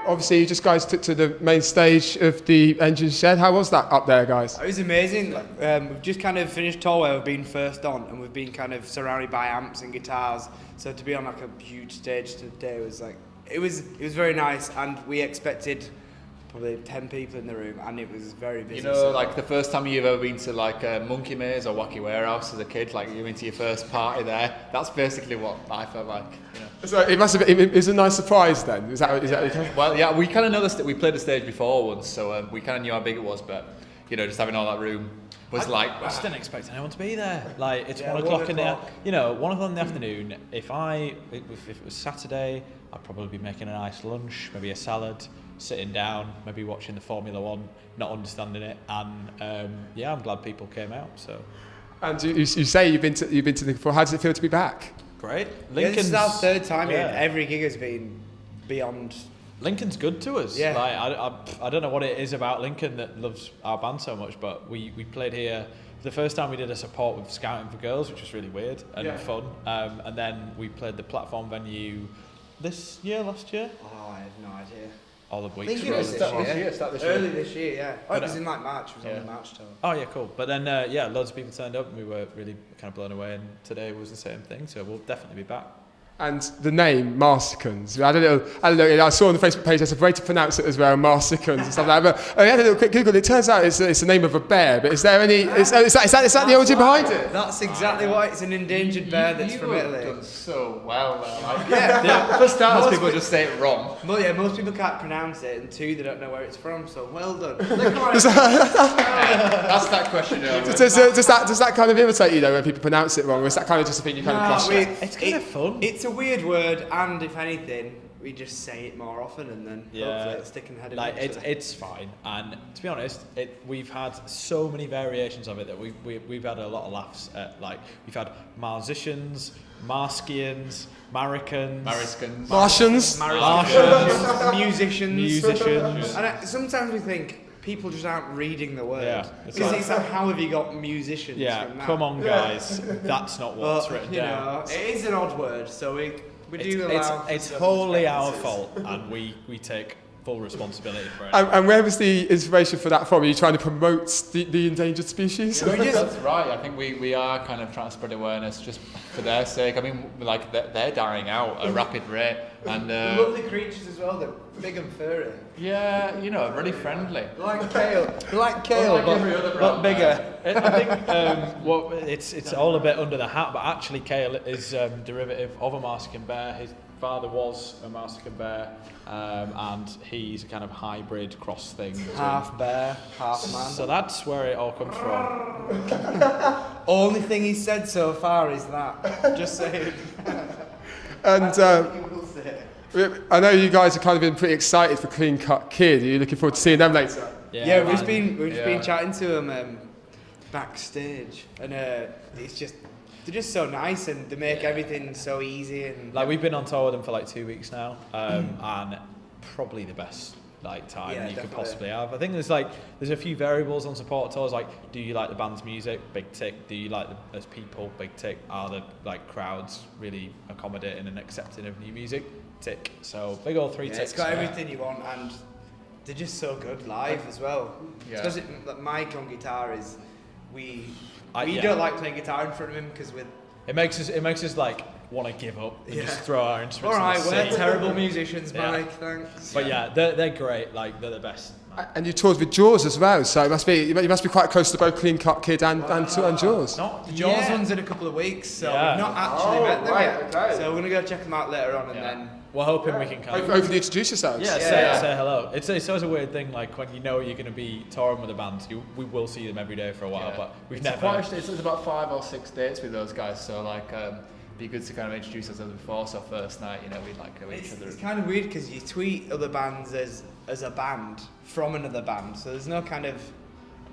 obviously you just guys took to the main stage of the engine shed. How was that up there, guys? It was amazing. We've just kind of finished tour where we've been first on, and we've been kind of surrounded by amps and guitars. So to be on like a huge stage today was like, it was very nice, and we expected probably 10 people in the room, and it was very busy. You know, like the first time you've ever been to like a Monkey Maze or Wacky Warehouse as a kid, like you went to your first party there. That's basically what I felt like. You know. So it must have been. It was a nice surprise then. Is that okay? Well, yeah, we kind of know we played the stage before once, so we kind of knew how big it was. But you know, just having all that room was I just didn't expect anyone to be there. Like it's 1 o'clock in the, 1 o'clock in the afternoon. If it was Saturday, I'd probably be making a nice lunch, maybe a salad, sitting down, maybe watching the Formula One, not understanding it, and I'm glad people came out. So. And you say you've been to Linc before. How does it feel to be back? Great. This is our third time here. Every gig has been beyond. Lincoln's good to us. Yeah. Like, I don't know what it is about Lincoln that loves our band so much, but we played here. The first time we did a support with Scouting for Girls, which was really weird and fun. And then we played the platform venue last year? Oh, I have no idea. All the I weeks. think it was this year. Early this year, yeah. Oh, it was in like March. It was on the March tour. Oh yeah, cool. But then loads of people turned up, and we were really kind of blown away. And today was the same thing, so we'll definitely be back. And the name Marsicans. I don't know. I saw on the Facebook page there's a way to pronounce it as well, Marsicans and stuff like that. But I had a little quick Google. It turns out it's the name of a bear. But is there any? Is that the origin behind it? That's exactly why it's an endangered bear that's from Italy. Done so well. For starters, people just say it wrong. Well, yeah, most people can't pronounce it, and two, they don't know where it's from. So well done. That's that question. Does that kind of irritate you though when people pronounce it wrong, or is that kind of just a thing you kind of brush? It's kind of fun. It's a weird word, and if anything, we just say it more often, and then hopefully it'll stick in the head. Like it's fine, and to be honest, we've had so many variations of it that we've had a lot of laughs at. Like we've had Marsicans, Marscians, Marsicans, Martians, musicians. And sometimes we think people just aren't reading the word. Because it's like, how have you got musicians? Yeah, from that? come on, guys. That's not what's written down. It is an odd word, so we do allow. It's wholly our fault, and we take full responsibility for it. And where was the inspiration for that from? Are you trying to promote the endangered species? That's right. I think we are kind of trying to spread awareness just for their sake. I mean, like they're dying out at a rapid rate, and lovely creatures as well. They're big and furry. Yeah, really friendly. Like kale, but bigger. I think it's all a bit under the hat, but actually kale is derivative of a Marsican bear. His father was a Marsican bear, and he's a kind of hybrid cross thing. Half bear, half man. So that's where it all comes from. Only thing he's said so far is that. Just saying. And I know you guys have kind of been pretty excited for Clean Cut Kid. Are you looking forward to seeing them later? Yeah, we've just been chatting to them backstage, and it's just. They're just so nice, and they make everything so easy. And like we've been on tour with them for like 2 weeks now, and probably the best time you could possibly have. I think there's a few variables on support tours, like do you like the band's music? Big tick. Do you like them as people? Big tick. Are the crowds really accommodating and accepting of new music? Tick. So big old 3 ticks. It's got everything you want, and they're just so good live as well. Yeah. Especially Mike on guitar is we don't like playing guitar in front of him because it makes us like want to give up and just throw our instruments. All right, we're terrible musicians, Mike. Thanks. But they're great. Like they're the best. And you toured with Jaws as well, so you must be quite close to both Clean Cut Kid and Jaws. The Jaws one's in a couple of weeks, so we've not actually met them yet. Okay. So we're gonna go check them out later on, and then we're hoping we can kind of hopefully introduce yourselves. Say hello. It's always a weird thing, like when you know you're going to be touring with a band, we will see them every day for a while, but we've never. It's about 5 or 6 dates with those guys, so be good to kind of introduce ourselves before. So first night, we know each other. It's kind of weird because you tweet other bands as a band from another band, so there's no kind of.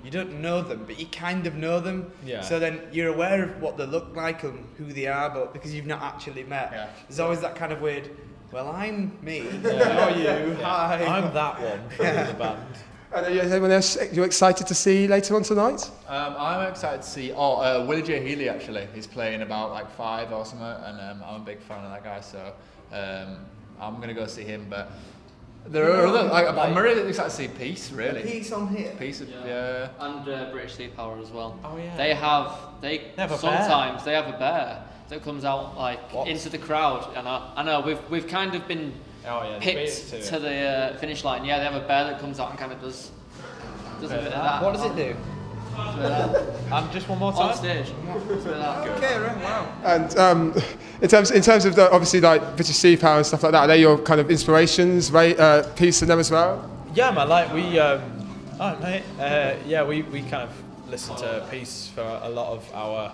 You don't know them, but you kind of know them. Yeah. So then you're aware of what they look like and who they are, but because you've not actually met, there's always that kind of weird. Well, I'm me. You're you. Hi. I'm that one from the band. And anyone else you're excited to see later on tonight? I'm excited to see. Willie J. Healy actually. He's playing about 5 or something, and I'm a big fan of that guy. So I'm gonna go see him. But There are other, I'm really excited to see Peace, really. Peace on here. Peace, yeah. And British Sea Power as well. Oh yeah. They have a sometimes they have a bear that comes out like What? into the crowd. I know we've kind of been pipped to the finish line. Yeah, they have a bear that comes out and kind of does a bit of that. What does it do? And just one more time. On stage. Okay, right, wow. And in terms of the, obviously like British Sea Power and stuff like that, are they your kind of inspirations, Peace and them as well? Yeah, man. Like we, we kind of listen to Peace for a lot of our.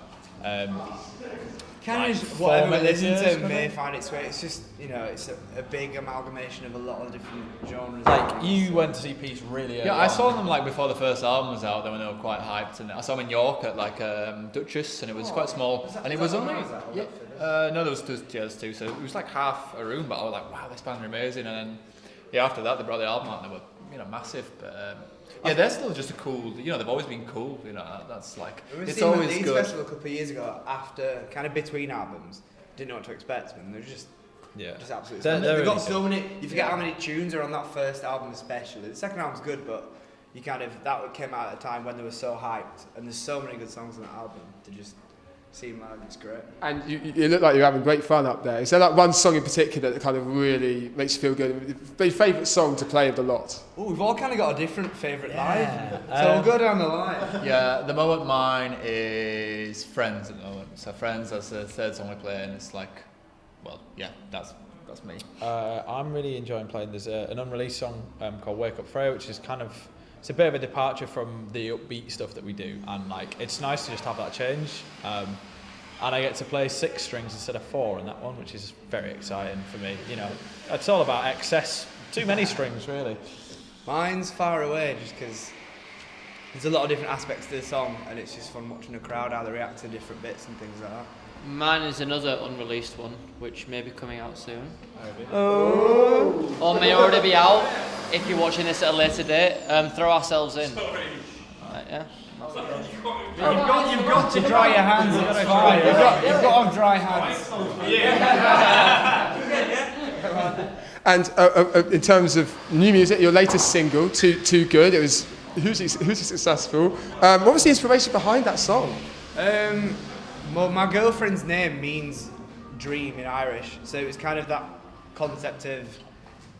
Kind of whatever we listen to may find its way. It's just, it's a big amalgamation of a lot of different genres. Like you went to see Peace really early. Yeah, I saw them like before the first album was out. Then when they were quite hyped, and I saw them in York at like Duchess, and it was quite small, and it was only no, there was two, so it was like half a room. But I was like, wow, this band are amazing. And then after that they brought the album out, and they were massive. But they're still just a cool. They've always been cool. That's like it's always Leeds good. Festival a couple of years ago, after kind of between albums, didn't know what to expect, and they're just absolutely. They've got so many. You forget how many tunes are on that first album, especially. The second album's good, but that came out at a time when they were so hyped, and there's so many good songs on that album to just seem like it's great. And you look like you're having great fun up there. Is there like one song in particular that kind of really makes you feel good? Your favourite song to play of the lot? Oh, we've all kind of got a different favourite live, so we'll go down the line. Yeah, at the moment mine is Friends at the moment. So Friends, that's the third song we play, and it's like, that's me. I'm really enjoying playing. There's an unreleased song called Wake Up Freya, which is it's a bit of a departure from the upbeat stuff that we do, and like it's nice to just have that change. And I get to play 6 strings instead of 4 in that one, which is very exciting for me. It's all about excess. Too many strings, really. Mine's Far Away, just because there's a lot of different aspects to the song, and it's just fun watching the crowd how they react to different bits and things like that. Mine is another unreleased one, which may be coming out soon. Oh. Or may already be out. If you're watching this at a later date, throw ourselves in. Right, yeah. You've got to dry your hands. It's fine. You've got to have dry hands. And in terms of new music, your latest single, Too Good, it was hugely successful. What was the inspiration behind that song? Well, my girlfriend's name means dream in Irish, so it was kind of that concept of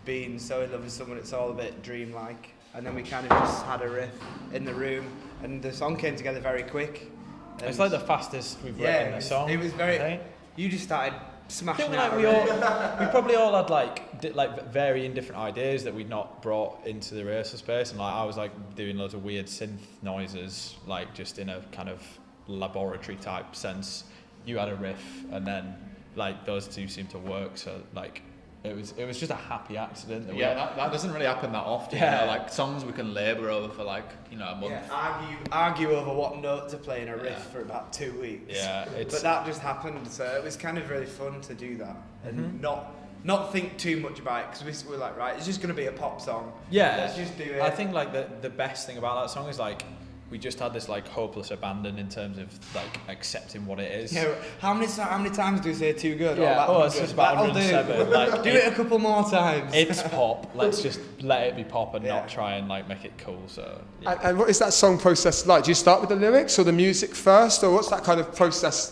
being so in love with someone it's all a bit dreamlike, and then we kind of just had a riff in the room, and the song came together very quick. It's like the fastest we've written a song. It was very. You just started smashing out. We probably all had like varying different ideas that we'd not brought into the rehearsal space, and like I was like doing loads of weird synth noises, like just in a kind of laboratory type sense. You had a riff, and then like those two seemed to work, so like it was just a happy accident. That doesn't really happen that often. Like songs we can labour over for like a month. Yeah, argue over what note to play in a riff for about 2 weeks. Yeah, but that just happened, so it was kind of really fun to do that and not think too much about it, because we're like, right, it's just going to be a pop song. Yeah, let's just do it. I think like the best thing about that song is like we just had this like hopeless abandon in terms of like accepting what it is. Yeah, how many times do you say Too Good? Yeah, it's just about 107. Like, do it a couple more times. It's pop. Let's just let it be pop and not try and like make it cool. So. Yeah. And what is that song process like? Do you start with the lyrics or the music first, or what's that kind of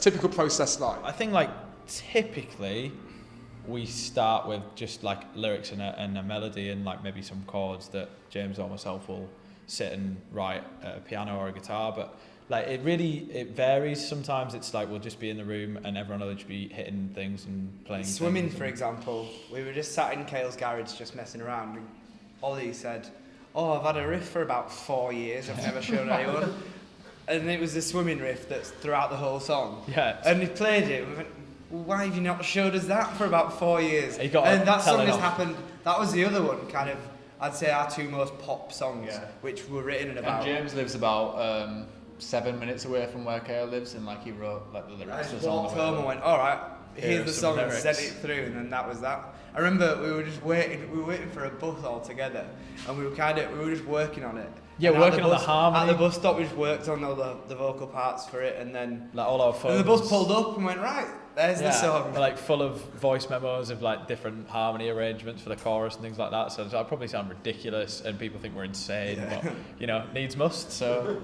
typical process like? I think like typically we start with just like lyrics and a melody and like maybe some chords that James or myself will sit and write at a piano or a guitar, but like it varies. Sometimes it's like we'll just be in the room and everyone will just be hitting things and playing. Swimming, for example, we were just sat in Cale's garage just messing around, and Ollie said, "Oh, I've had a riff for about 4 years. I've never shown anyone." And it was the swimming riff that's throughout the whole song. Yeah. And he played it. And we went, well, why have you not showed us that for about 4 years? And that song has happened. That was the other one, kind of. I'd say our 2 most pop songs, which were written in about. And James lives about 7 minutes away from where Kale lives, and like he wrote like the lyrics. I just walked home and went, all right, hear the song and sent it through, and then that was that. I remember we were waiting for a bus all together, and we were just working on it. Yeah, and working on the harmony. At the bus stop, we just worked on all the vocal parts for it, and then like all our phones. And the bus pulled up and went, right, there's the song. Like full of voice memos of like different harmony arrangements for the chorus and things like that. So I probably sound ridiculous, and people think we're insane, but you know, needs must. So.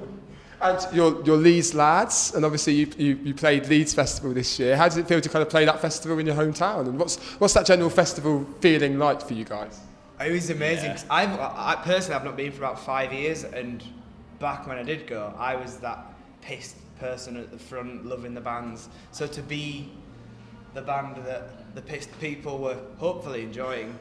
And you're Leeds lads, and obviously you played Leeds Festival this year. How does it feel to kind of play that festival in your hometown? And what's that general festival feeling like for you guys? It was amazing. Yeah. I personally have not been for about 5 years, and back when I did go, I was that pissed person at the front, loving the bands. So to be the band that the pissed people were hopefully enjoying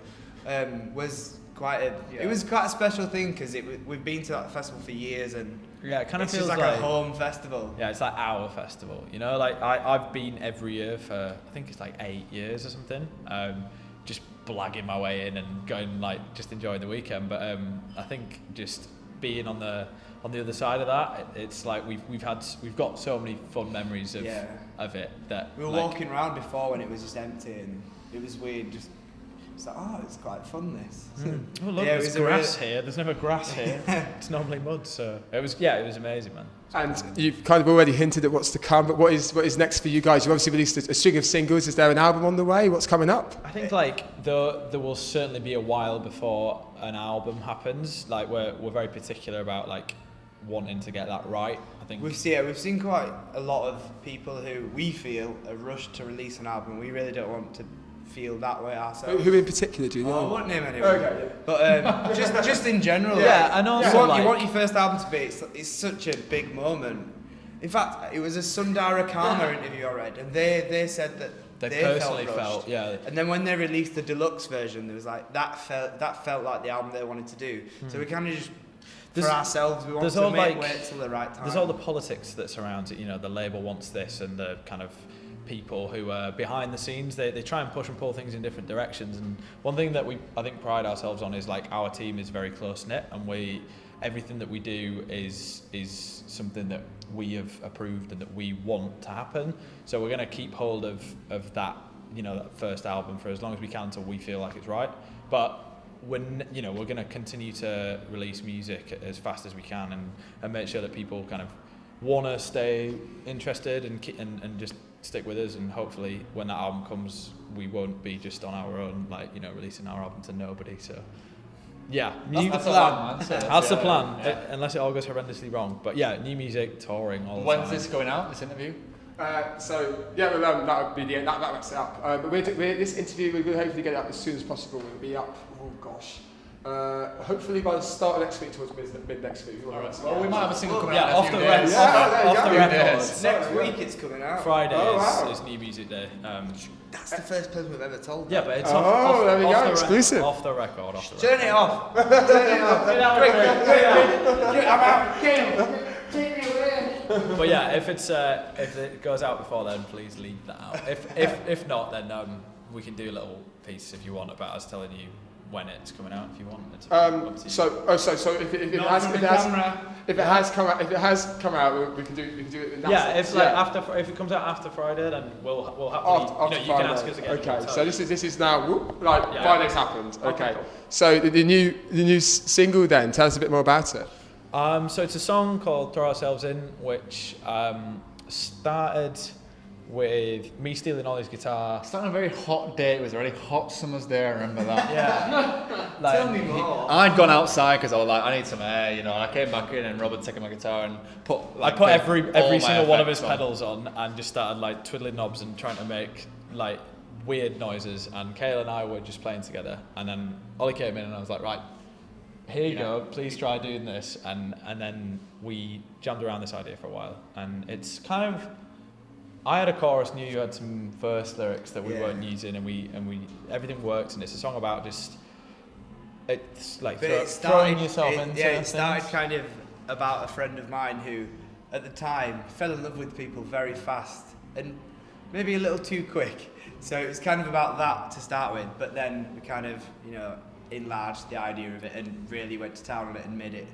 was it was quite a special thing, because we've been to that festival for years, and it kind of feels like a home festival. Yeah, it's like our festival, you know. Like I've been every year for I think it's like 8 years or something. Just blagging my way in and going like just enjoying the weekend. But I think just being on the other side of that, it's like we've got so many fun memories of it that we were walking around before when it was just empty, and it was weird. Just it's like, oh, it's quite fun this. Oh look, there's grass here. There's never grass here. It's normally mud. So it was amazing, man. And you've kind of already hinted at what's to come, but what is next for you guys? You've obviously released a string of singles. Is there an album on the way? What's coming up? I think like there will certainly be a while before an album happens. Like we're very particular about like wanting to get that right. I think we've seen quite a lot of people who we feel are rushed to release an album. We really don't want to feel that way ourselves. Who in particular do you know? I won't name anyone. Okay, but just in general. Yeah, and also you want your first album to be. It's such a big moment. In fact, it was a Sundara Karma interview I read, and they said that they personally felt And then when they released the deluxe version, there was like that felt like the album they wanted to do. So we kind of just. For ourselves, we want to wait till the right time. There's all the politics that surrounds it. You know, the label wants this, and the kind of people who are behind the scenes, they try and push and pull things in different directions. And one thing that I think pride ourselves on is like our team is very close knit, and everything that we do is something that we have approved and that we want to happen. So we're going to keep hold of that, you know, that first album for as long as we can until we feel like it's right. But we're going to continue to release music as fast as we can and make sure that people kind of want to stay interested and just stick with us, and hopefully when that album comes we won't be just on our own, like, you know, releasing our album to nobody. So yeah, that's the plan, man. That's the plan, unless it all goes horrendously wrong. But yeah, new music, touring, all the time. When's this going out, this interview? That would be the end. That wraps it up. But this interview, we'll hopefully get it up as soon as possible. It'll be up. Oh gosh. Hopefully by the start of next week, towards mid next week. All right. Well, we might have a single coming out. Off the record. Next week it's coming out. Friday is New Music Day. That's the first person we've ever told. Yeah, but it's there we go, exclusive. Off the record. Turn it off. Turn it off. I'm out. Take me away. But yeah, if it goes out before then, please leave that out. If not, then we can do a little piece if you want about us telling you when it's coming out, if you want. So if it has come out, we can do it. In that sense. If it comes out after Friday, then we'll happily. You can ask us again. Okay, so this is now Friday's happened. Okay, cool. So the new single then, tell us a bit more about it. So it's a song called "Throw Ourselves In," which started with me stealing Ollie's guitar. It's on a very hot day. It was a really hot summer's day. I remember that. Yeah. Tell me more. I'd gone outside because I was like, I need some air, you know. And I came back in, and Rob had taken my guitar and put every single one of his pedals on and just started like twiddling knobs and trying to make like weird noises. And Kayla and I were just playing together. And then Ollie came in, and I was like, right, here you go. Please try doing this. And then we jammed around this idea for a while. And it's kind of. I had a chorus, knew you had some verse lyrics that we weren't using, and we everything worked, and it's a song about just it's like throwing yourself into. Yeah, it started kind of about a friend of mine who, at the time, fell in love with people very fast and maybe a little too quick. So it was kind of about that to start with, but then we kind of, you know, enlarged the idea of it and really went to town on it and made it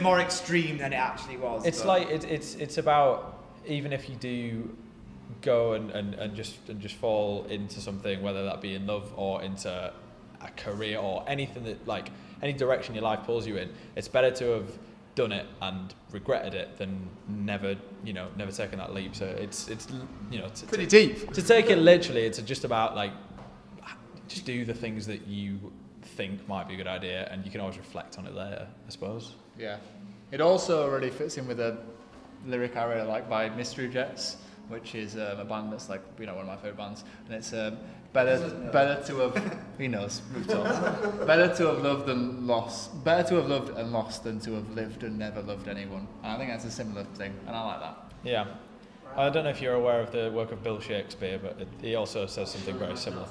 more extreme than it actually was. It's like it's about, even if you do go and just fall into something, whether that be in love or into a career or anything that, like, any direction your life pulls you in, it's better to have done it and regretted it than never taken that leap. So it's pretty deep. To take it literally, it's just about, like, just do the things that you think might be a good idea, and you can always reflect on it later, I suppose. Yeah. It also really fits in with a lyric I really like by Mystery Jets, which is a band that's, like, one of my favourite bands, and it's better to have he knows we've talked better to have loved and lost than to have lived and never loved anyone. And I think that's a similar thing, and I like that. Yeah. I don't know if you're aware of the work of Bill Shakespeare, but he also says something very similar.